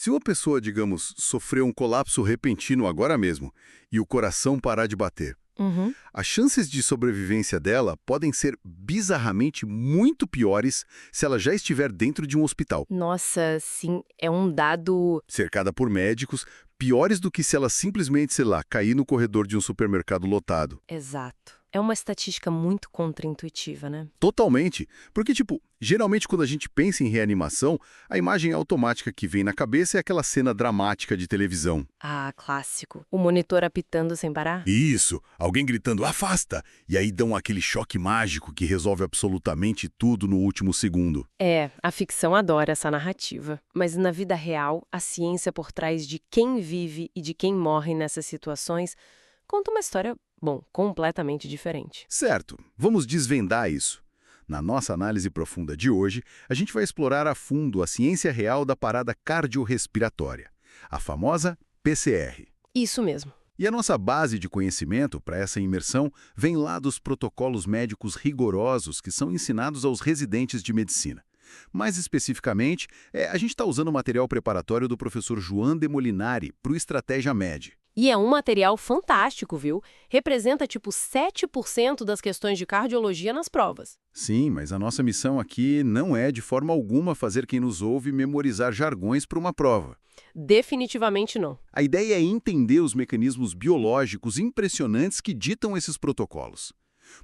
Se uma pessoa, digamos, sofreu um colapso repentino agora mesmo e o coração parar de bater, Uhum. as chances de sobrevivência dela podem ser bizarramente muito piores se ela já estiver dentro de um hospital, Nossa, sim, é um dado. cercada por médicos, piores do que se ela simplesmente, sei lá, cair no corredor de um supermercado lotado. Exato. É uma estatística muito contraintuitiva, né? Totalmente. Porque, tipo, geralmente quando a gente pensa em reanimação, a imagem automática que vem na cabeça é aquela cena dramática de televisão. Ah, clássico. O monitor apitando sem parar? Isso, alguém gritando "afasta!" e aí dão aquele choque mágico que resolve absolutamente tudo no último segundo. É, a ficção adora essa narrativa. Mas na vida real, a ciência por trás de quem vive e de quem morre nessas situações conta uma história, bom, completamente diferente. Certo, vamos desvendar isso. Na nossa análise profunda de hoje, a gente vai explorar a fundo a ciência real da parada cardiorrespiratória, a famosa PCR. Isso mesmo. E a nossa base de conhecimento para essa imersão vem lá dos protocolos médicos rigorosos que são ensinados aos residentes de medicina. Mais especificamente, a gente está usando o material preparatório do professor Joan de Molinari para o Estratégia Med. E é um material fantástico, viu? Representa tipo 7% das questões de cardiologia nas provas. Sim, mas a nossa missão aqui não é de forma alguma fazer quem nos ouve memorizar jargões para uma prova. Definitivamente não. A ideia é entender os mecanismos biológicos impressionantes que ditam esses protocolos.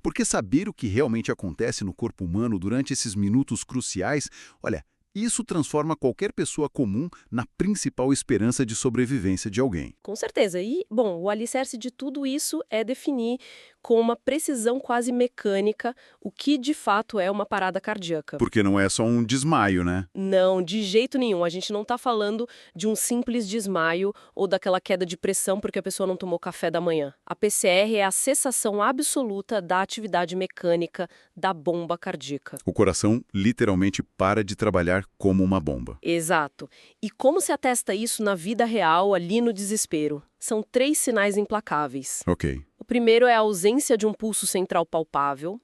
Porque saber o que realmente acontece no corpo humano durante esses minutos cruciais, olha, isso transforma qualquer pessoa comum na principal esperança de sobrevivência de alguém. Com certeza. E, bom, o alicerce de tudo isso é definir com uma precisão quase mecânica o que de fato é uma parada cardíaca. Porque não é só um desmaio, né? Não, de jeito nenhum. A gente não está falando de um simples desmaio ou daquela queda de pressão porque a pessoa não tomou café da manhã. A PCR é a cessação absoluta da atividade mecânica da bomba cardíaca. O coração literalmente para de trabalhar como uma bomba. Exato. E como se atesta isso na vida real, ali no desespero? São 3 sinais implacáveis. Ok. O primeiro é a ausência de um pulso central palpável.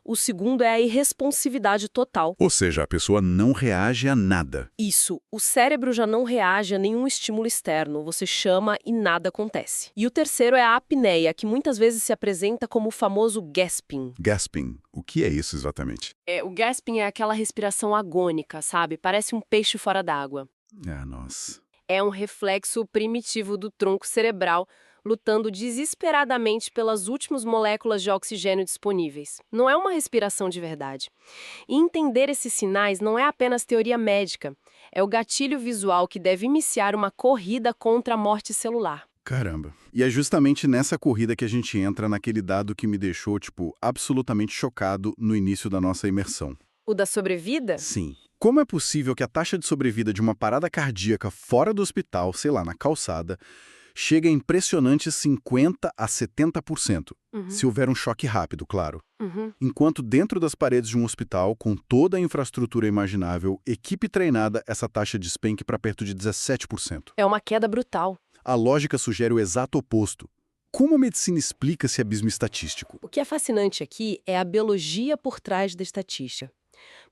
O segundo é a irresponsividade total. Ou seja, a pessoa não reage a nada. Isso, o cérebro já não reage a nenhum estímulo externo, você chama e nada acontece. E o terceiro é a apneia, que muitas vezes se apresenta como o famoso gasping. Gasping. O que é isso exatamente? O gasping é aquela respiração agônica, sabe? Parece um peixe fora d'água. Ah, nossa. É um reflexo primitivo do tronco cerebral lutando desesperadamente pelas últimas moléculas de oxigênio disponíveis. Não é uma respiração de verdade. E entender esses sinais não é apenas teoria médica, é o gatilho visual que deve iniciar uma corrida contra a morte celular. Caramba. E é justamente nessa corrida que a gente entra naquele dado que me deixou, absolutamente chocado no início da nossa imersão. O da sobrevida? Sim. Como é possível que a taxa de sobrevida de uma parada cardíaca fora do hospital, sei lá, na calçada, chegue a impressionantes 50% a 70%, se houver um choque rápido, claro. Enquanto dentro das paredes de um hospital, com toda a infraestrutura imaginável, equipe treinada, essa taxa despenque para perto de 17%. É uma queda brutal. A lógica sugere o exato oposto. Como a medicina explica esse abismo estatístico? O que é fascinante aqui é a biologia por trás da estatística.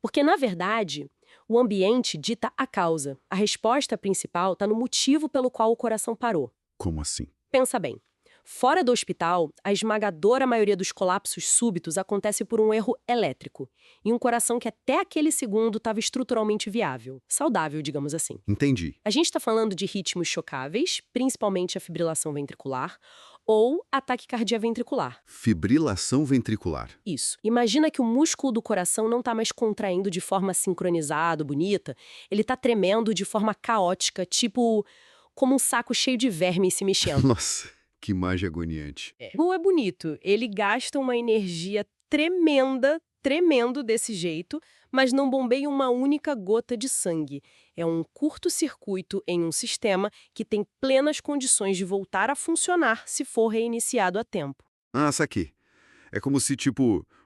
Porque, na verdade, o ambiente dita a causa. A resposta principal está no motivo pelo qual o coração parou. Como assim? Pensa bem. Fora do hospital, a esmagadora maioria dos colapsos súbitos acontece por um erro elétrico, em um coração que até aquele segundo estava estruturalmente viável, saudável, digamos assim. Entendi. A gente está falando de ritmos chocáveis, principalmente a fibrilação ventricular, ou ataque cardíaco ventricular. Fibrilação ventricular. Isso. Imagina que o músculo do coração não está mais contraindo de forma sincronizada, bonita, ele está tremendo de forma caótica, tipo como um saco cheio de verme se mexendo. Nossa, que imagem agoniante. Não é bonito. Ele gasta uma energia tremendo desse jeito, mas não bombeia uma única gota de sangue. É um curto-circuito em um sistema que tem plenas condições de voltar a funcionar se for reiniciado a tempo. Ah, saquei. É como se,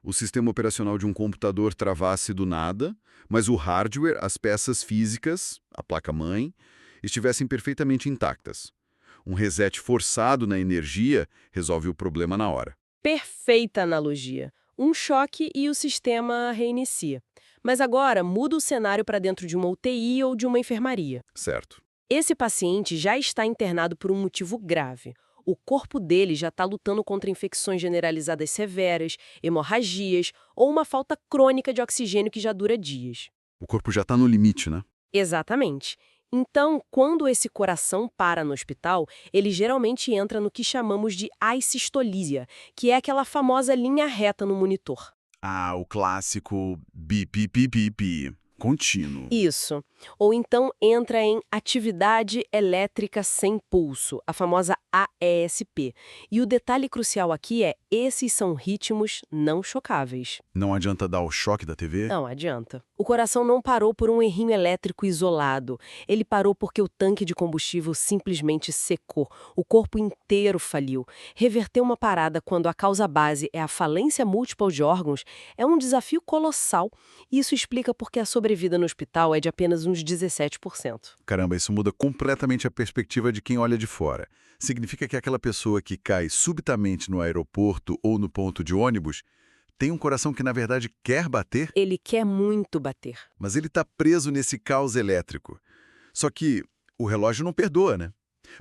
o sistema operacional de um computador travasse do nada, mas o hardware, as peças físicas, a placa-mãe, estivessem perfeitamente intactas. Um reset forçado na energia resolve o problema na hora. Perfeita analogia. Um choque e o sistema reinicia. Mas agora muda o cenário para dentro de uma UTI ou de uma enfermaria. Certo. Esse paciente já está internado por um motivo grave. O corpo dele já está lutando contra infecções generalizadas severas, hemorragias ou uma falta crônica de oxigênio que já dura dias. O corpo já está no limite, né? Exatamente. Então, quando esse coração para no hospital, ele geralmente entra no que chamamos de assistolísia, que é aquela famosa linha reta no monitor. Ah, o clássico bipipipipi, contínuo. Isso. Ou então entra em atividade elétrica sem pulso, a famosa AESP. E o detalhe crucial aqui é: esses são ritmos não chocáveis. Não adianta dar o choque da TV? Não adianta. O coração não parou por um errinho elétrico isolado. Ele parou porque o tanque de combustível simplesmente secou. O corpo inteiro faliu. Reverter uma parada quando a causa base é a falência múltipla de órgãos é um desafio colossal. E isso explica porque a sobrevida no hospital é de apenas uns 17%. Caramba, isso muda completamente a perspectiva de quem olha de fora. Significa que aquela pessoa que cai subitamente no aeroporto ou no ponto de ônibus tem um coração que, na verdade, quer bater, Ele quer muito bater. mas ele está preso nesse caos elétrico. Só que o relógio não perdoa, né?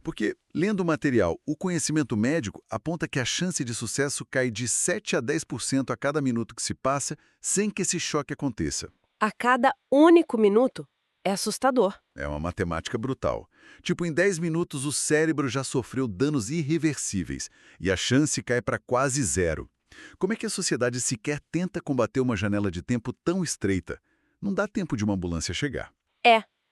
Porque, lendo o material, o conhecimento médico aponta que a chance de sucesso cai de 7 a 10% a cada minuto que se passa sem que esse choque aconteça. A cada único minuto é assustador. É uma matemática brutal. Tipo, em 10 minutos o cérebro já sofreu danos irreversíveis e a chance cai para quase zero. Como é que a sociedade sequer tenta combater uma janela de tempo tão estreita? Não dá tempo de uma ambulância chegar.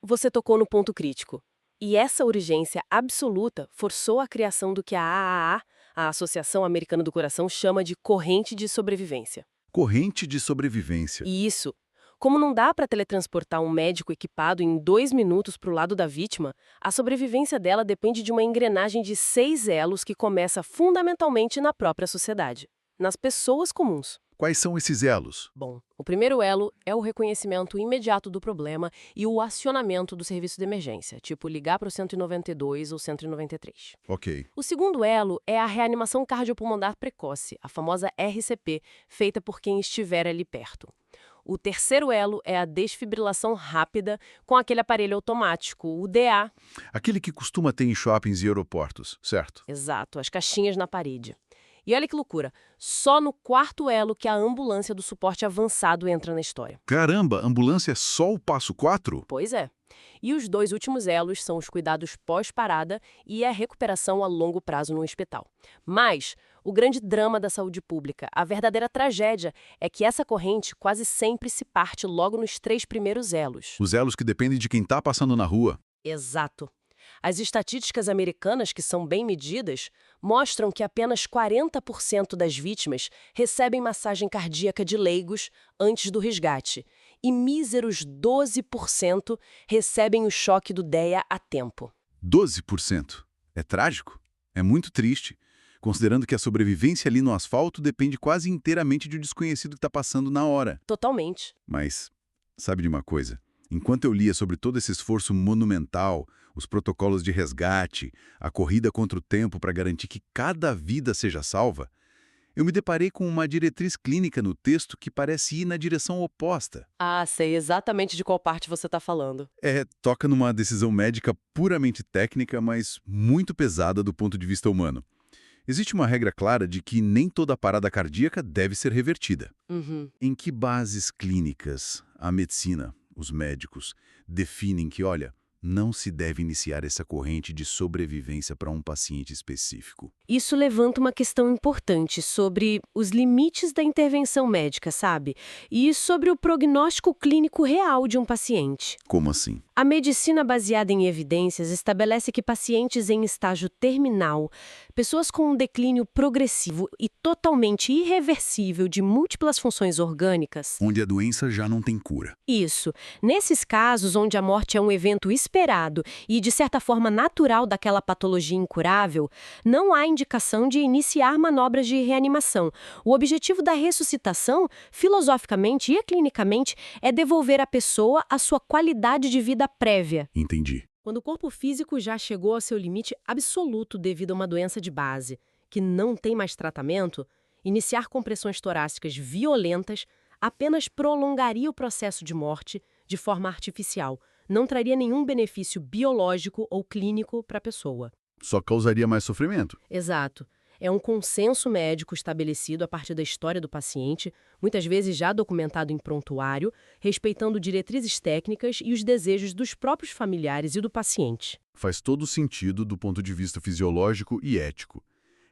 Você tocou no ponto crítico. E essa urgência absoluta forçou a criação do que a AAA, a Associação Americana do Coração, chama de corrente de sobrevivência. Corrente de sobrevivência. E isso, como não dá para teletransportar um médico equipado em 2 minutos para o lado da vítima, a sobrevivência dela depende de uma engrenagem de 6 elos que começa fundamentalmente na própria sociedade, nas pessoas comuns. Quais são esses elos? Bom, o primeiro elo é o reconhecimento imediato do problema e o acionamento do serviço de emergência, tipo ligar para o 192 ou 193. Ok. O segundo elo é a reanimação cardiopulmonar precoce, a famosa RCP, feita por quem estiver ali perto. O terceiro elo é a desfibrilação rápida com aquele aparelho automático, o DA. Aquele que costuma ter em shoppings e aeroportos, certo? Exato, as caixinhas na parede. E olha que loucura, só no quarto elo que a ambulância do suporte avançado entra na história. Caramba, ambulância é só o passo 4? Pois é. E os 2 últimos elos são os cuidados pós-parada e a recuperação a longo prazo no hospital. Mas o grande drama da saúde pública, a verdadeira tragédia, é que essa corrente quase sempre se parte logo nos 3 primeiros elos. Os elos que dependem de quem está passando na rua. Exato. As estatísticas americanas, que são bem medidas, mostram que apenas 40% das vítimas recebem massagem cardíaca de leigos antes do resgate e míseros 12% recebem o choque do DEA a tempo. 12%. É trágico. É muito triste, considerando que a sobrevivência ali no asfalto depende quase inteiramente de um desconhecido que está passando na hora. Totalmente. Mas, sabe de uma coisa? Enquanto eu lia sobre todo esse esforço monumental, os protocolos de resgate, a corrida contra o tempo para garantir que cada vida seja salva, eu me deparei com uma diretriz clínica no texto que parece ir na direção oposta. Ah, sei exatamente de qual parte você está falando. Toca numa decisão médica puramente técnica, mas muito pesada do ponto de vista humano. Existe uma regra clara de que nem toda parada cardíaca deve ser revertida. Em que bases clínicas a medicina, os médicos, definem que, olha, não se deve iniciar essa corrente de sobrevivência para um paciente específico? Isso levanta uma questão importante sobre os limites da intervenção médica, sabe? E sobre o prognóstico clínico real de um paciente. Como assim? A medicina baseada em evidências estabelece que pacientes em estágio terminal, pessoas com um declínio progressivo e totalmente irreversível de múltiplas funções orgânicas. Onde a doença já não tem cura. Isso. Nesses casos onde a morte é um evento esperado e, de certa forma, natural daquela patologia incurável, não há indicação de iniciar manobras de reanimação. O objetivo da ressuscitação, filosoficamente e clinicamente, é devolver à pessoa a sua qualidade de vida prévia. Entendi. Quando o corpo físico já chegou ao seu limite absoluto devido a uma doença de base, que não tem mais tratamento, iniciar compressões torácicas violentas apenas prolongaria o processo de morte de forma artificial, não traria nenhum benefício biológico ou clínico para a pessoa. Só causaria mais sofrimento. Exato. É um consenso médico estabelecido a partir da história do paciente, muitas vezes já documentado em prontuário, respeitando diretrizes técnicas e os desejos dos próprios familiares e do paciente. Faz todo sentido do ponto de vista fisiológico e ético.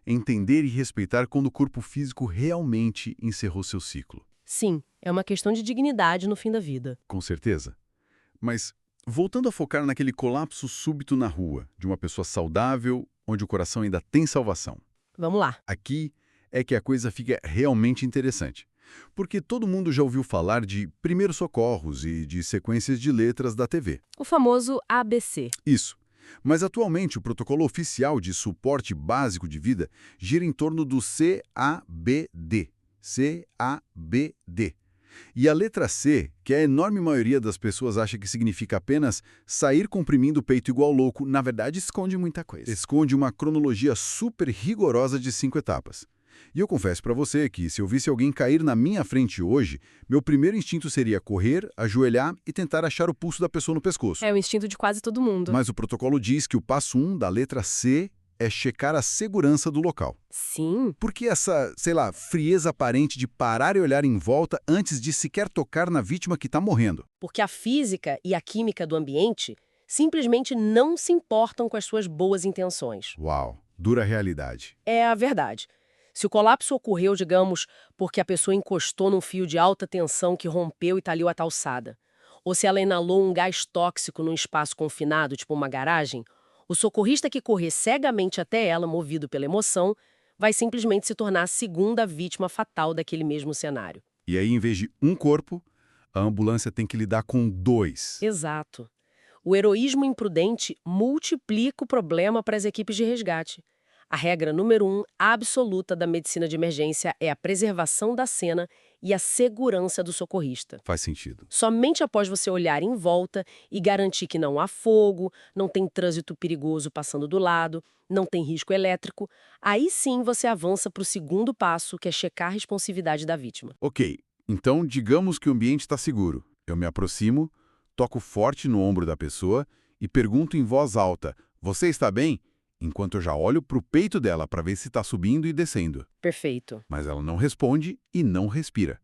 Entender e respeitar quando o corpo físico realmente encerrou seu ciclo. Sim, é uma questão de dignidade no fim da vida. Com certeza. Mas, voltando a focar naquele colapso súbito na rua, de uma pessoa saudável, onde o coração ainda tem salvação. Vamos lá. Aqui é que a coisa fica realmente interessante. Porque todo mundo já ouviu falar de primeiros socorros e de sequências de letras da TV. O famoso ABC. Isso. Mas atualmente o protocolo oficial de suporte básico de vida gira em torno do CABD. CABD. E a letra C, que a enorme maioria das pessoas acha que significa apenas sair comprimindo o peito igual louco, na verdade esconde muita coisa. Esconde uma cronologia super rigorosa de 5 etapas. E eu confesso pra você que, se eu visse alguém cair na minha frente hoje, meu primeiro instinto seria correr, ajoelhar e tentar achar o pulso da pessoa no pescoço. É o instinto de quase todo mundo. Mas o protocolo diz que o passo 1 da letra C é checar a segurança do local. Sim. Por que essa, frieza aparente de parar e olhar em volta antes de sequer tocar na vítima que está morrendo? Porque a física e a química do ambiente simplesmente não se importam com as suas boas intenções. Uau, dura realidade. É a verdade. Se o colapso ocorreu, digamos, porque a pessoa encostou num fio de alta tensão que rompeu e talhou a calçada, ou se ela inalou um gás tóxico num espaço confinado, tipo uma garagem, o socorrista que correr cegamente até ela, movido pela emoção, vai simplesmente se tornar a segunda vítima fatal daquele mesmo cenário. E aí, em vez de um corpo, a ambulância tem que lidar com 2. Exato. O heroísmo imprudente multiplica o problema para as equipes de resgate. A regra número 1 absoluta da medicina de emergência é a preservação da cena e a segurança do socorrista. Faz sentido. Somente após você olhar em volta e garantir que não há fogo, não tem trânsito perigoso passando do lado, não tem risco elétrico, aí sim você avança para o segundo passo, que é checar a responsividade da vítima. Ok, então digamos que o ambiente está seguro. Eu me aproximo, toco forte no ombro da pessoa e pergunto em voz alta, você está bem? Enquanto eu já olho para o peito dela para ver se está subindo e descendo. Perfeito. Mas ela não responde e não respira.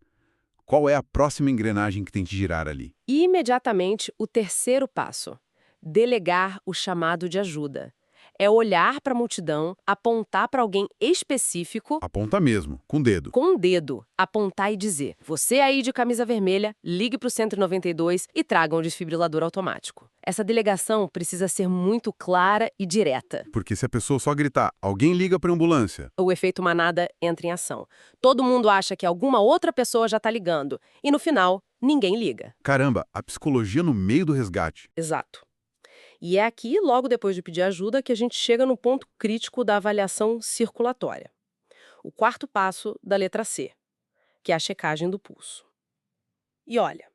Qual é a próxima engrenagem que tem que girar ali? E imediatamente o terceiro passo, delegar o chamado de ajuda. É olhar para a multidão, apontar para alguém específico, Aponta mesmo, com o dedo. com o dedo, apontar e dizer: você aí de camisa vermelha, ligue para o 192 e traga um desfibrilador automático. Essa delegação precisa ser muito clara e direta. Porque se a pessoa só gritar, alguém liga para a ambulância. O efeito manada entra em ação. Todo mundo acha que alguma outra pessoa já está ligando. E no final, ninguém liga. Caramba, a psicologia no meio do resgate. Exato. E é aqui, logo depois de pedir ajuda, que a gente chega no ponto crítico da avaliação circulatória. O quarto passo da letra C, que é a checagem do pulso. E olha,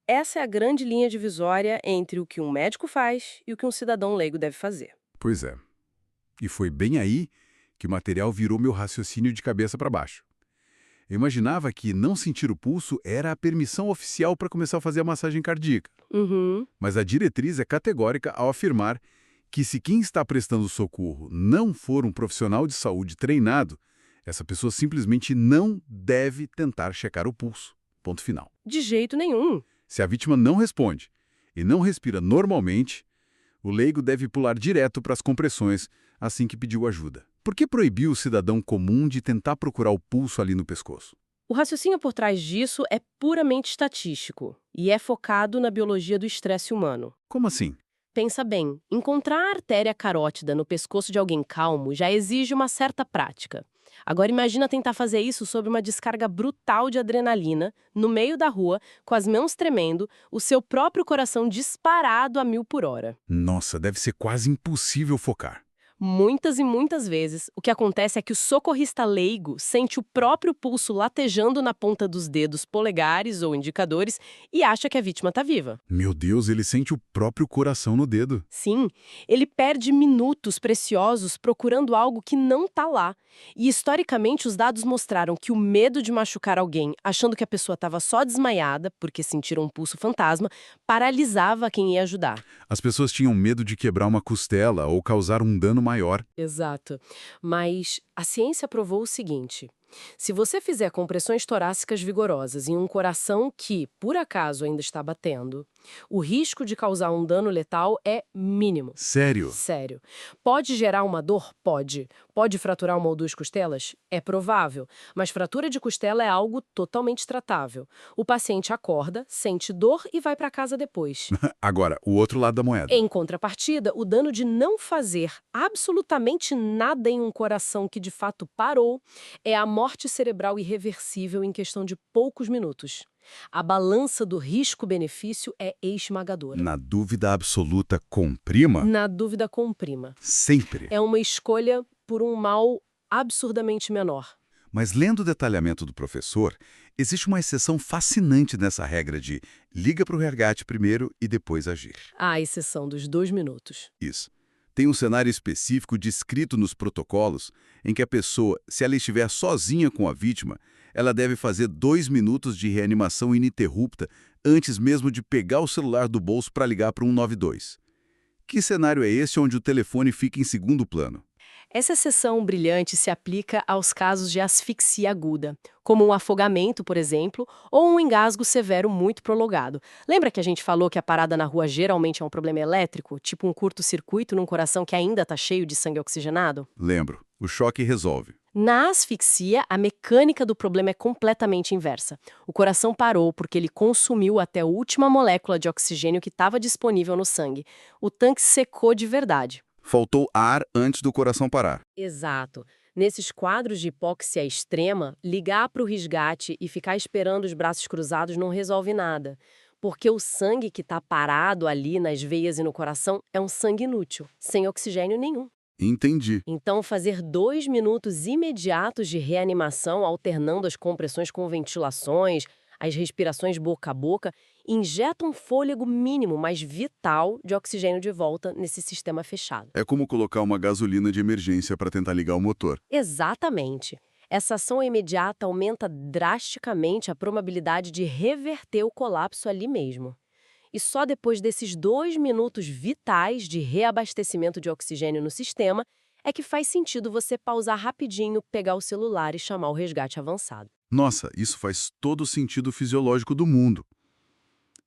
essa é a grande linha divisória entre o que um médico faz e o que um cidadão leigo deve fazer. Pois é. E foi bem aí que o material virou meu raciocínio de cabeça para baixo. Eu imaginava que não sentir o pulso era a permissão oficial para começar a fazer a massagem cardíaca. Uhum. Mas a diretriz é categórica ao afirmar que se quem está prestando socorro não for um profissional de saúde treinado, essa pessoa simplesmente não deve tentar checar o pulso. Ponto final. De jeito nenhum. Se a vítima não responde e não respira normalmente, o leigo deve pular direto para as compressões assim que pediu ajuda. Por que proibir o cidadão comum de tentar procurar o pulso ali no pescoço? O raciocínio por trás disso é puramente estatístico e é focado na biologia do estresse humano. Como assim? Pensa bem, encontrar a artéria carótida no pescoço de alguém calmo já exige uma certa prática. Agora imagina tentar fazer isso sob uma descarga brutal de adrenalina, no meio da rua, com as mãos tremendo, o seu próprio coração disparado a 1000 por hora. Nossa, deve ser quase impossível focar. Muitas e muitas vezes, o que acontece é que o socorrista leigo sente o próprio pulso latejando na ponta dos dedos polegares ou indicadores e acha que a vítima está viva. Meu Deus, ele sente o próprio coração no dedo. Sim, ele perde minutos preciosos procurando algo que não está lá. E historicamente os dados mostraram que o medo de machucar alguém, achando que a pessoa estava só desmaiada, porque sentiram um pulso fantasma, paralisava quem ia ajudar. As pessoas tinham medo de quebrar uma costela ou causar um dano maior. Exato. Mas a ciência provou o seguinte: se você fizer compressões torácicas vigorosas em um coração que, por acaso, ainda está batendo, o risco de causar um dano letal é mínimo. Sério? Sério. Pode gerar uma dor? Pode. Pode fraturar uma ou duas costelas? É provável. Mas fratura de costela é algo totalmente tratável. O paciente acorda, sente dor e vai para casa depois. Agora, o outro lado da moeda. Em contrapartida, o dano de não fazer absolutamente nada em um coração que de fato parou é a morte cerebral irreversível em questão de poucos minutos. A balança do risco-benefício é esmagadora. Na dúvida absoluta, comprima? Na dúvida, comprima. Sempre. É uma escolha por um mal absurdamente menor. Mas lendo o detalhamento do professor, existe uma exceção fascinante nessa regra de liga para o resgate primeiro e depois agir. A exceção dos 2 minutos. Isso. Tem um cenário específico descrito nos protocolos em que a pessoa, se ela estiver sozinha com a vítima, ela deve fazer 2 minutos de reanimação ininterrupta antes mesmo de pegar o celular do bolso para ligar para o 192. Que cenário é esse onde o telefone fica em segundo plano? Essa exceção brilhante se aplica aos casos de asfixia aguda, como um afogamento, por exemplo, ou um engasgo severo muito prolongado. Lembra que a gente falou que a parada na rua geralmente é um problema elétrico, tipo um curto-circuito num coração que ainda está cheio de sangue oxigenado? Lembro, o choque resolve. Na asfixia, a mecânica do problema é completamente inversa. O coração parou porque ele consumiu até a última molécula de oxigênio que estava disponível no sangue. O tanque secou de verdade. Faltou ar antes do coração parar. Exato. Nesses quadros de hipóxia extrema, ligar para o resgate e ficar esperando os braços cruzados não resolve nada. Porque o sangue que está parado ali nas veias e no coração é um sangue inútil, sem oxigênio nenhum. Entendi. Então, fazer 2 minutos imediatos de reanimação, alternando as compressões com ventilações, as respirações boca a boca, injeta um fôlego mínimo, mas vital, de oxigênio de volta nesse sistema fechado. É como colocar uma gasolina de emergência para tentar ligar o motor. Exatamente. Essa ação imediata aumenta drasticamente a probabilidade de reverter o colapso ali mesmo. E só depois desses 2 minutos vitais de reabastecimento de oxigênio no sistema é que faz sentido você pausar rapidinho, pegar o celular e chamar o resgate avançado. Nossa, isso faz todo o sentido fisiológico do mundo.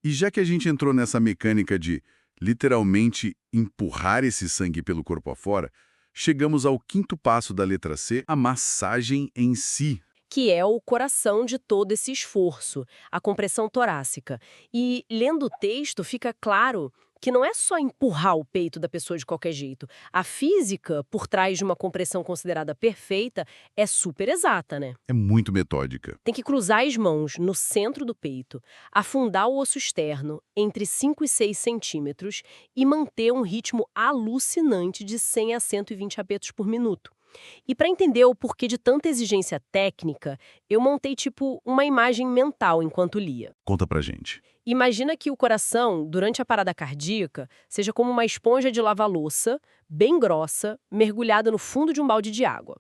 E já que a gente entrou nessa mecânica de, literalmente, empurrar esse sangue pelo corpo afora, chegamos ao quinto passo da letra C, a massagem em si. Que é o coração de todo esse esforço, a compressão torácica. E, lendo o texto, fica claro que não é só empurrar o peito da pessoa de qualquer jeito. A física, por trás de uma compressão considerada perfeita, é super exata, né? É muito metódica. Tem que cruzar as mãos no centro do peito, afundar o osso externo entre 5 e 6 centímetros e manter um ritmo alucinante de 100 a 120 apertos por minuto. E para entender o porquê de tanta exigência técnica, eu montei tipo uma imagem mental enquanto lia. Conta pra gente. Imagina que o coração, durante a parada cardíaca, seja como uma esponja de lava-louça, bem grossa, mergulhada no fundo de um balde de água.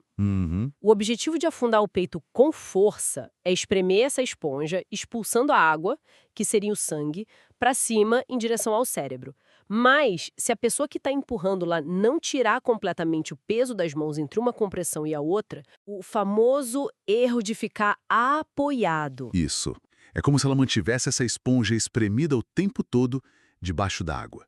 O objetivo de afundar o peito com força é espremer essa esponja, expulsando a água, que seria o sangue, para cima em direção ao cérebro. Mas, se a pessoa que está empurrando lá não tirar completamente o peso das mãos entre uma compressão e a outra, o famoso erro de ficar apoiado. Isso. É como se ela mantivesse essa esponja espremida o tempo todo debaixo d'água.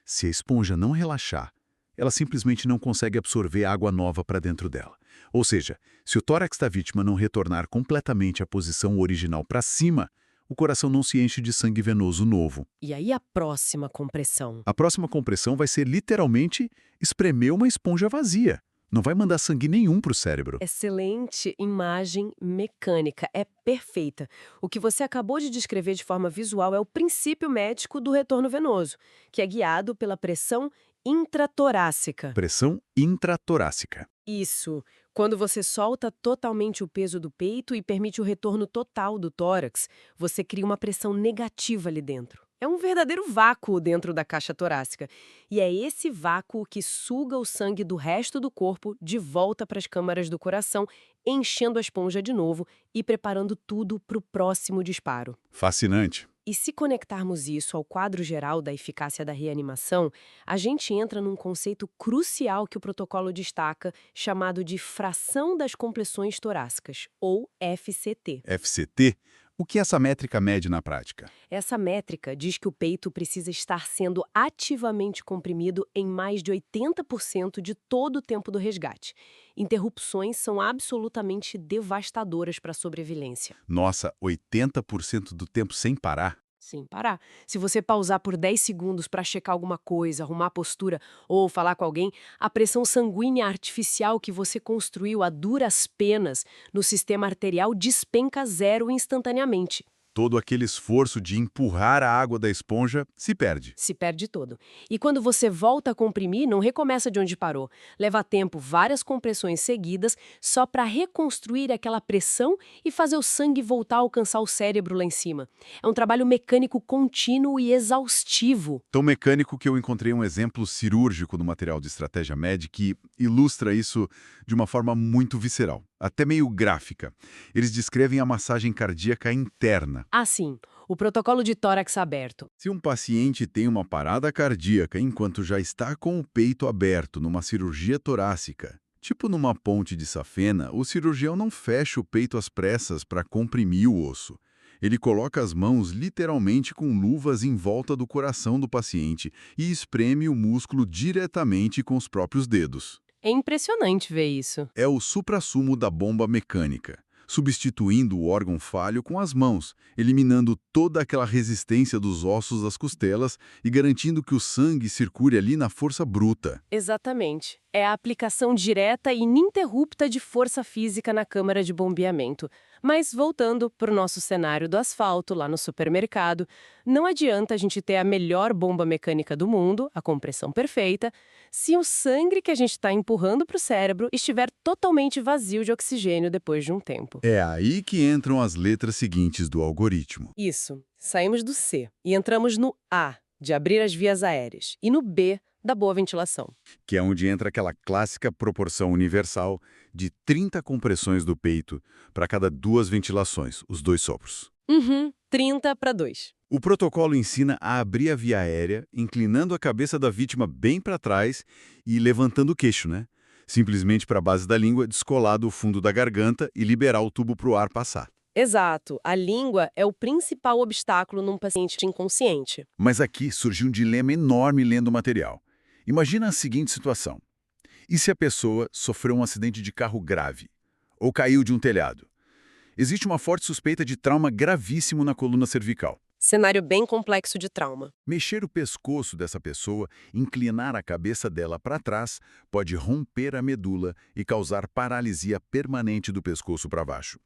Se a esponja não relaxar, ela simplesmente não consegue absorver água nova para dentro dela. Ou seja, se o tórax da vítima não retornar completamente à posição original para cima, o coração não se enche de sangue venoso novo. E aí a próxima compressão? A próxima compressão vai ser literalmente espremer uma esponja vazia. Não vai mandar sangue nenhum para o cérebro. Excelente imagem mecânica, é perfeita. O que você acabou de descrever de forma visual é o princípio médico do retorno venoso, que é guiado pela pressão intratorácica. Pressão intratorácica. Isso. Quando você solta totalmente o peso do peito e permite o retorno total do tórax, você cria uma pressão negativa ali dentro. É um verdadeiro vácuo dentro da caixa torácica. E é esse vácuo que suga o sangue do resto do corpo de volta para as câmaras do coração, enchendo a esponja de novo e preparando tudo para o próximo disparo. Fascinante. E se conectarmos isso ao quadro geral da eficácia da reanimação, a gente entra num conceito crucial que o protocolo destaca, chamado de fração das compressões torácicas, ou FCT. FCT? O que essa métrica mede na prática? Essa métrica diz que o peito precisa estar sendo ativamente comprimido em mais de 80% de todo o tempo do resgate. Interrupções são absolutamente devastadoras para a sobrevivência. Nossa, 80% do tempo sem parar? Sem parar. Se você pausar por 10 segundos para checar alguma coisa, arrumar a postura ou falar com alguém, a pressão sanguínea artificial que você construiu a duras penas no sistema arterial despenca zero instantaneamente. Todo aquele esforço de empurrar a água da esponja se perde. Se perde todo. E quando você volta a comprimir, não recomeça de onde parou. Leva tempo várias compressões seguidas só para reconstruir aquela pressão e fazer o sangue voltar a alcançar o cérebro lá em cima. É um trabalho mecânico contínuo e exaustivo. Tão mecânico que eu encontrei um exemplo cirúrgico no material de estratégia médica que ilustra isso de uma forma muito visceral, até meio gráfica. Eles descrevem a massagem cardíaca interna. Assim, o protocolo de tórax aberto. Se um paciente tem uma parada cardíaca enquanto já está com o peito aberto numa cirurgia torácica, tipo numa ponte de safena, o cirurgião não fecha o peito às pressas para comprimir o osso. Ele coloca as mãos literalmente com luvas em volta do coração do paciente e espreme o músculo diretamente com os próprios dedos. É impressionante ver isso. É o suprassumo da bomba mecânica, substituindo o órgão falho com as mãos, eliminando toda aquela resistência dos ossos das costelas e garantindo que o sangue circule ali na força bruta. Exatamente. É a aplicação direta e ininterrupta de força física na câmara de bombeamento. Mas voltando para o nosso cenário do asfalto, lá no supermercado, não adianta a gente ter a melhor bomba mecânica do mundo, a compressão perfeita, se o sangue que a gente está empurrando para o cérebro estiver totalmente vazio de oxigênio depois de um tempo. É aí que entram as letras seguintes do algoritmo. Isso. Saímos do C e entramos no A, de abrir as vias aéreas, e no B, da boa ventilação. Que é onde entra aquela clássica proporção universal de 30 compressões do peito para cada 2 ventilações, os 2 sopros. 30 para 2. O protocolo ensina a abrir a via aérea, inclinando a cabeça da vítima bem para trás e levantando o queixo, né? Simplesmente para a base da língua, descolar do fundo da garganta e liberar o tubo para o ar passar. Exato. A língua é o principal obstáculo num paciente inconsciente. Mas aqui surgiu um dilema enorme lendo o material. Imagina a seguinte situação. E se a pessoa sofreu um acidente de carro grave? Ou caiu de um telhado? Existe uma forte suspeita de trauma gravíssimo na coluna cervical. Cenário bem complexo de trauma. Mexer o pescoço dessa pessoa, inclinar a cabeça dela para trás, pode romper a medula e causar paralisia permanente do pescoço para baixo.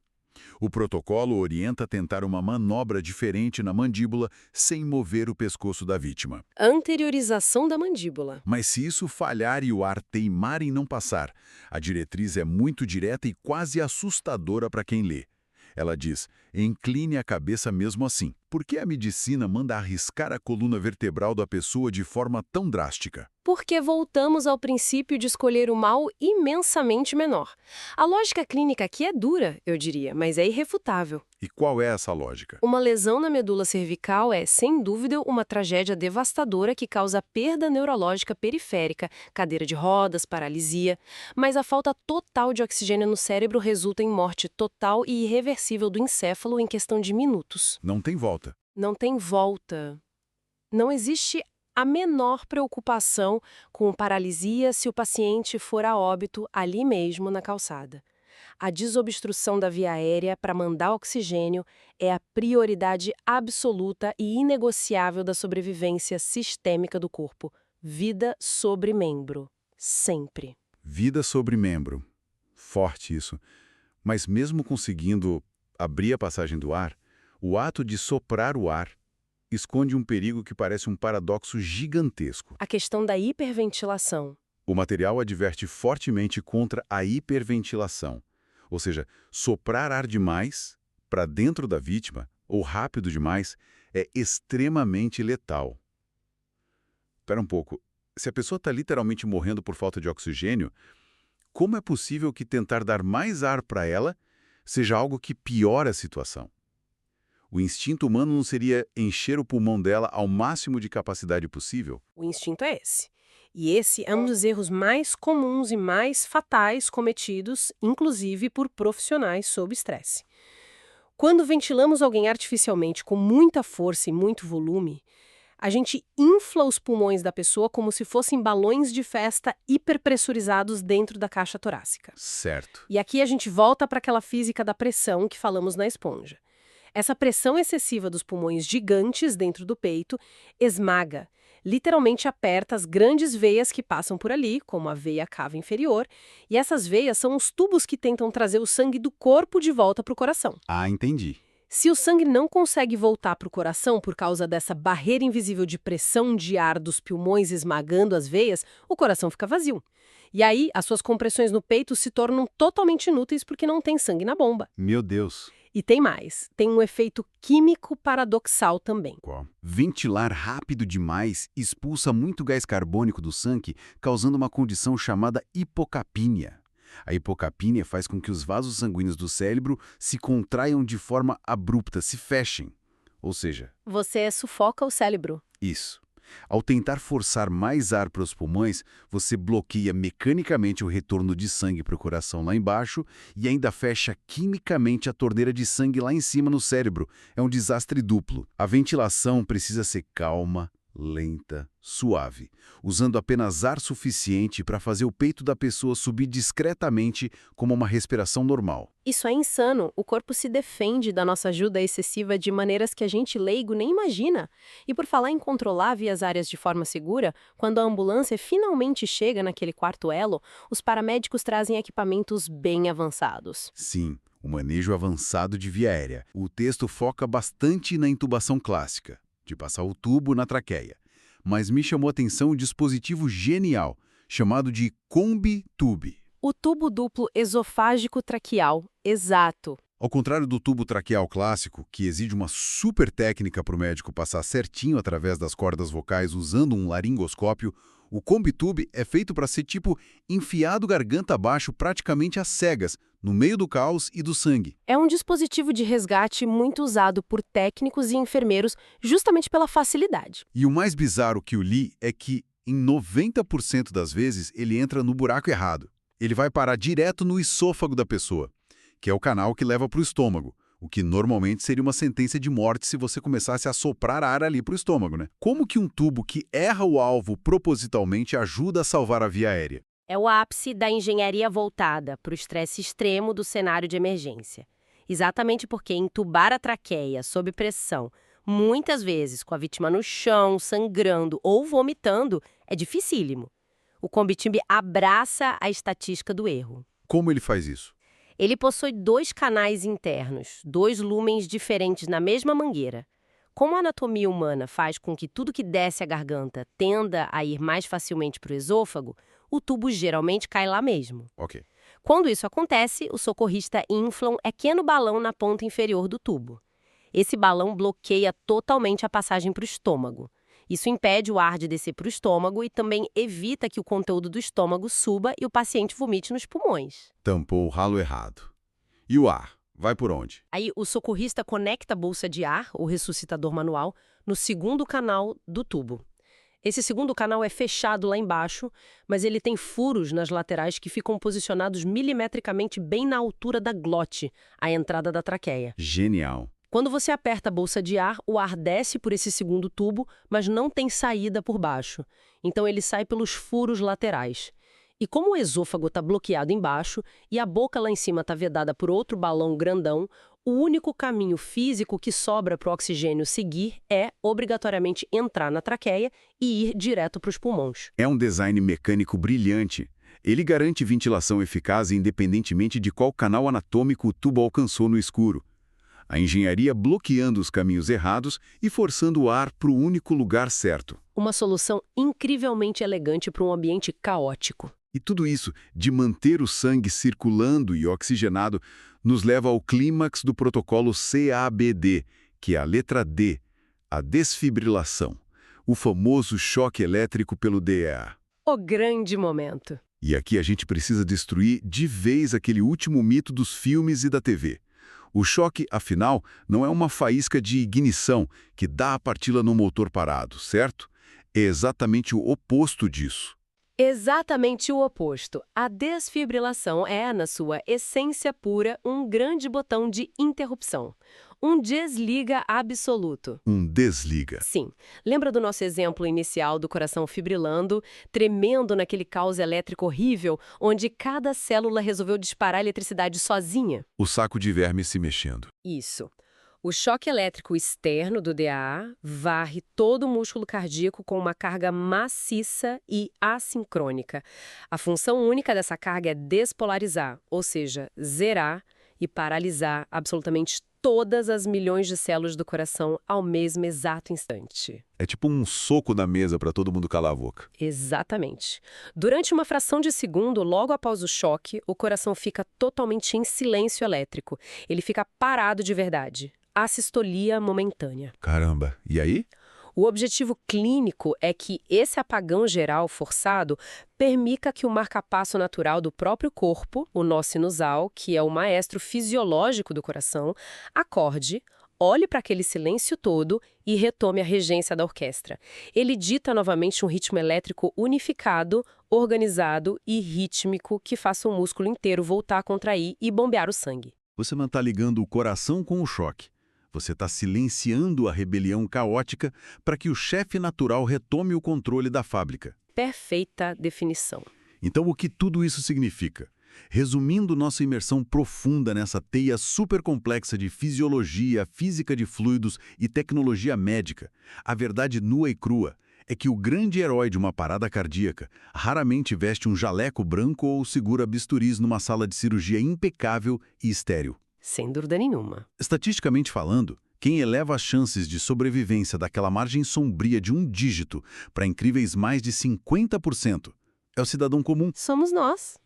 O protocolo orienta a tentar uma manobra diferente na mandíbula sem mover o pescoço da vítima. Anteriorização da mandíbula. Mas se isso falhar e o ar teimar em não passar, a diretriz é muito direta e quase assustadora para quem lê. Ela diz, incline a cabeça mesmo assim. Por que a medicina manda arriscar a coluna vertebral da pessoa de forma tão drástica? Porque voltamos ao princípio de escolher o mal imensamente menor. A lógica clínica aqui é dura, eu diria, mas é irrefutável. E qual é essa lógica? Uma lesão na medula cervical é, sem dúvida, uma tragédia devastadora que causa perda neurológica periférica, cadeira de rodas, paralisia, mas a falta total de oxigênio no cérebro resulta em morte total e irreversível do encéfalo em questão de minutos. Não tem volta. Não tem volta. Não existe a menor preocupação com paralisia se o paciente for a óbito ali mesmo na calçada. A desobstrução da via aérea para mandar oxigênio é a prioridade absoluta e inegociável da sobrevivência sistêmica do corpo. Vida sobre membro. Sempre. Vida sobre membro. Forte isso. Mas mesmo conseguindo abrir a passagem do ar, o ato de soprar o ar esconde um perigo que parece um paradoxo gigantesco. A questão da hiperventilação. O material adverte fortemente contra a hiperventilação, ou seja, soprar ar demais para dentro da vítima, ou rápido demais, é extremamente letal. Espera um pouco, se a pessoa está literalmente morrendo por falta de oxigênio, como é possível que tentar dar mais ar para ela seja algo que piora a situação? O instinto humano não seria encher o pulmão dela ao máximo de capacidade possível? O instinto é esse. E esse é um dos erros mais comuns e mais fatais cometidos, inclusive por profissionais sob estresse. Quando ventilamos alguém artificialmente com muita força e muito volume, a gente infla os pulmões da pessoa como se fossem balões de festa hiperpressurizados dentro da caixa torácica. Certo. E aqui a gente volta para aquela física da pressão que falamos na esponja. Essa pressão excessiva dos pulmões gigantes dentro do peito esmaga, literalmente aperta as grandes veias que passam por ali, como a veia cava inferior, e essas veias são os tubos que tentam trazer o sangue do corpo de volta para o coração. Ah, entendi. Se o sangue não consegue voltar para o coração por causa dessa barreira invisível de pressão de ar dos pulmões esmagando as veias, o coração fica vazio. E aí, as suas compressões no peito se tornam totalmente inúteis porque não tem sangue na bomba. Meu Deus. E tem mais, tem um efeito químico paradoxal também. Qual? Ventilar rápido demais expulsa muito gás carbônico do sangue, causando uma condição chamada hipocapnia. A hipocapnia faz com que os vasos sanguíneos do cérebro se contraiam de forma abrupta, se fechem. Ou seja, Você sufoca o cérebro. isso. Ao tentar forçar mais ar para os pulmões, você bloqueia mecanicamente o retorno de sangue para o coração lá embaixo e ainda fecha quimicamente a torneira de sangue lá em cima no cérebro. É um desastre duplo. A ventilação precisa ser calma, lenta, suave, usando apenas ar suficiente para fazer o peito da pessoa subir discretamente como uma respiração normal. Isso é insano. O corpo se defende da nossa ajuda excessiva de maneiras que a gente leigo nem imagina. E por falar em controlar vias áreas de forma segura, quando a ambulância finalmente chega naquele quarto elo, os paramédicos trazem equipamentos bem avançados. Sim, o manejo avançado de via aérea. O texto foca bastante na intubação clássica, de passar o tubo na traqueia. Mas me chamou a atenção um dispositivo genial, chamado de Combi-Tube. O tubo duplo esofágico traqueal, exato. Ao contrário do tubo traqueal clássico, que exige uma super técnica para o médico passar certinho através das cordas vocais usando um laringoscópio, o Combi-Tube é feito para ser tipo enfiado garganta abaixo praticamente às cegas, no meio do caos e do sangue. É um dispositivo de resgate muito usado por técnicos e enfermeiros justamente pela facilidade. E o mais bizarro que eu li é que, em 90% das vezes, ele entra no buraco errado. Ele vai parar direto no esôfago da pessoa, que é o canal que leva para o estômago, o que normalmente seria uma sentença de morte se você começasse a soprar ar ali para o estômago, né? Como que um tubo que erra o alvo propositalmente ajuda a salvar a via aérea? É o ápice da engenharia voltada para o estresse extremo do cenário de emergência. Exatamente porque entubar a traqueia sob pressão, muitas vezes com a vítima no chão, sangrando ou vomitando, é dificílimo. O Combi-Tube abraça a estatística do erro. Como ele faz isso? Ele possui 2 canais internos, 2 lúmens diferentes na mesma mangueira. Como a anatomia humana faz com que tudo que desce a garganta tenda a ir mais facilmente para o esôfago, o tubo geralmente cai lá mesmo. Ok. Quando isso acontece, o socorrista infla um pequeno balão na ponta inferior do tubo. Esse balão bloqueia totalmente a passagem para o estômago. Isso impede o ar de descer para o estômago e também evita que o conteúdo do estômago suba e o paciente vomite nos pulmões. Tampou o ralo errado. E o ar? Vai por onde? Aí o socorrista conecta a bolsa de ar, o ressuscitador manual, no segundo canal do tubo. Esse segundo canal é fechado lá embaixo, mas ele tem furos nas laterais que ficam posicionados milimetricamente bem na altura da glote, a entrada da traqueia. Genial. Quando você aperta a bolsa de ar, o ar desce por esse segundo tubo, mas não tem saída por baixo. Então ele sai pelos furos laterais. E como o esôfago está bloqueado embaixo e a boca lá em cima está vedada por outro balão grandão, o único caminho físico que sobra para o oxigênio seguir é, obrigatoriamente, entrar na traqueia e ir direto para os pulmões. É um design mecânico brilhante. Ele garante ventilação eficaz independentemente de qual canal anatômico o tubo alcançou no escuro. A engenharia bloqueando os caminhos errados e forçando o ar para o único lugar certo. Uma solução incrivelmente elegante para um ambiente caótico. E tudo isso, de manter o sangue circulando e oxigenado, nos leva ao clímax do protocolo CABD, que é a letra D, a desfibrilação, o famoso choque elétrico pelo DEA. O grande momento. E aqui a gente precisa destruir de vez aquele último mito dos filmes e da TV. O choque, afinal, não é uma faísca de ignição que dá a partida no motor parado, certo? É exatamente o oposto disso. Exatamente o oposto. A desfibrilação é, na sua essência pura, um grande botão de interrupção. Um desliga absoluto. Um desliga. Sim. Lembra do nosso exemplo inicial do coração fibrilando, tremendo naquele caos elétrico horrível, onde cada célula resolveu disparar eletricidade sozinha? O saco de verme se mexendo. Isso. O choque elétrico externo do DAA varre todo o músculo cardíaco com uma carga maciça e assincrônica. A função única dessa carga é despolarizar, ou seja, zerar e paralisar absolutamente todas as milhões de células do coração ao mesmo exato instante. É tipo um soco na mesa para todo mundo calar a boca. Exatamente. Durante uma fração de segundo, logo após o choque, o coração fica totalmente em silêncio elétrico. Ele fica parado de verdade. Assistolia momentânea. Caramba, e aí? O objetivo clínico é que esse apagão geral forçado permita que o marcapasso natural do próprio corpo, o nó sinusal, que é o maestro fisiológico do coração, acorde, olhe para aquele silêncio todo e retome a regência da orquestra. Ele dita novamente um ritmo elétrico unificado, organizado e rítmico que faça o músculo inteiro voltar a contrair e bombear o sangue. Você não está ligando o coração com o choque. Você está silenciando a rebelião caótica para que o chefe natural retome o controle da fábrica. Perfeita definição. Então, o que tudo isso significa? Resumindo nossa imersão profunda nessa teia supercomplexa de fisiologia, física de fluidos e tecnologia médica, a verdade nua e crua é que o grande herói de uma parada cardíaca raramente veste um jaleco branco ou segura bisturis numa sala de cirurgia impecável e estéril. Sem dúvida nenhuma. Estatisticamente falando, quem eleva as chances de sobrevivência daquela margem sombria de um dígito para incríveis mais de 50% é o cidadão comum. Somos nós.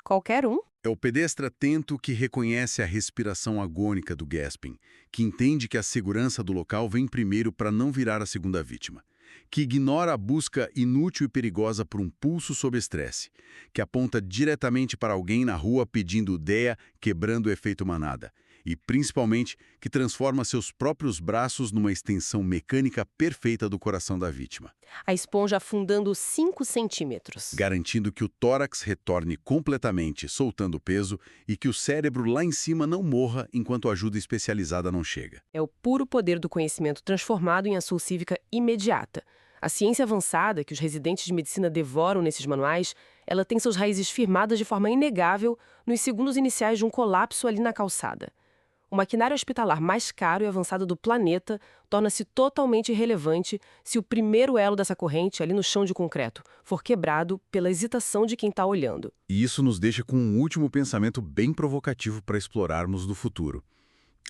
Qualquer um. É o pedestre atento que reconhece a respiração agônica do gasping, que entende que a segurança do local vem primeiro para não virar a segunda vítima, que ignora a busca inútil e perigosa por um pulso sob estresse, que aponta diretamente para alguém na rua pedindo DEA, quebrando o efeito manada, e, principalmente, que transforma seus próprios braços numa extensão mecânica perfeita do coração da vítima. A esponja afundando 5 centímetros. Garantindo que o tórax retorne completamente, soltando o peso, e que o cérebro lá em cima não morra enquanto a ajuda especializada não chega. É o puro poder do conhecimento transformado em ação cívica imediata. A ciência avançada que os residentes de medicina devoram nesses manuais, ela tem suas raízes firmadas de forma inegável nos segundos iniciais de um colapso ali na calçada. O maquinário hospitalar mais caro e avançado do planeta torna-se totalmente irrelevante se o primeiro elo dessa corrente, ali no chão de concreto, for quebrado pela hesitação de quem está olhando. E isso nos deixa com um último pensamento bem provocativo para explorarmos no futuro.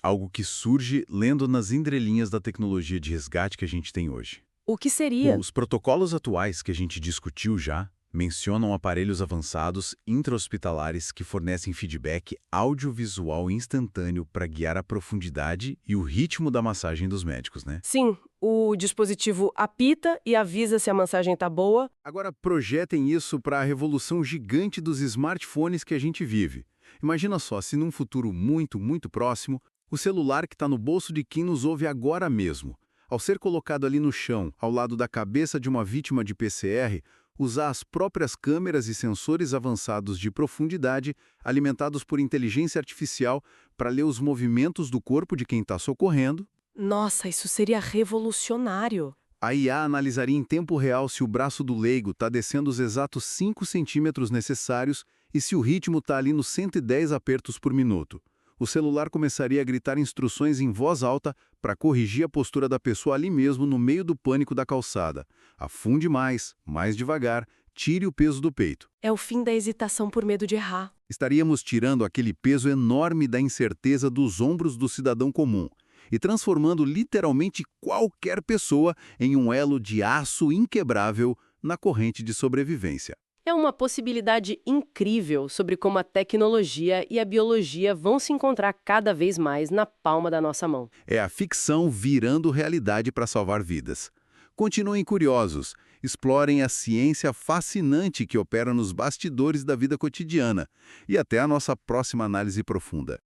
Algo que surge lendo nas entrelinhas da tecnologia de resgate que a gente tem hoje. O que seria? Os protocolos atuais que a gente discutiu já mencionam aparelhos avançados intra-hospitalares que fornecem feedback audiovisual instantâneo para guiar a profundidade e o ritmo da massagem dos médicos, né? Sim, o dispositivo apita e avisa se a massagem está boa. Agora projetem isso para a revolução gigante dos smartphones que a gente vive. Imagina só, se num futuro muito, muito próximo, o celular que está no bolso de quem nos ouve agora mesmo, ao ser colocado ali no chão, ao lado da cabeça de uma vítima de PCR, usar as próprias câmeras e sensores avançados de profundidade, alimentados por inteligência artificial, para ler os movimentos do corpo de quem está socorrendo. Nossa, isso seria revolucionário. A IA analisaria em tempo real se o braço do leigo está descendo os exatos 5 centímetros necessários e se o ritmo está ali nos 110 apertos por minuto. O celular começaria a gritar instruções em voz alta para corrigir a postura da pessoa ali mesmo no meio do pânico da calçada. Afunde mais devagar, tire o peso do peito. É o fim da hesitação por medo de errar. Estaríamos tirando aquele peso enorme da incerteza dos ombros do cidadão comum e transformando literalmente qualquer pessoa em um elo de aço inquebrável na corrente de sobrevivência. É uma possibilidade incrível sobre como a tecnologia e a biologia vão se encontrar cada vez mais na palma da nossa mão. É a ficção virando realidade para salvar vidas. Continuem curiosos, explorem a ciência fascinante que opera nos bastidores da vida cotidiana. E até a nossa próxima análise profunda.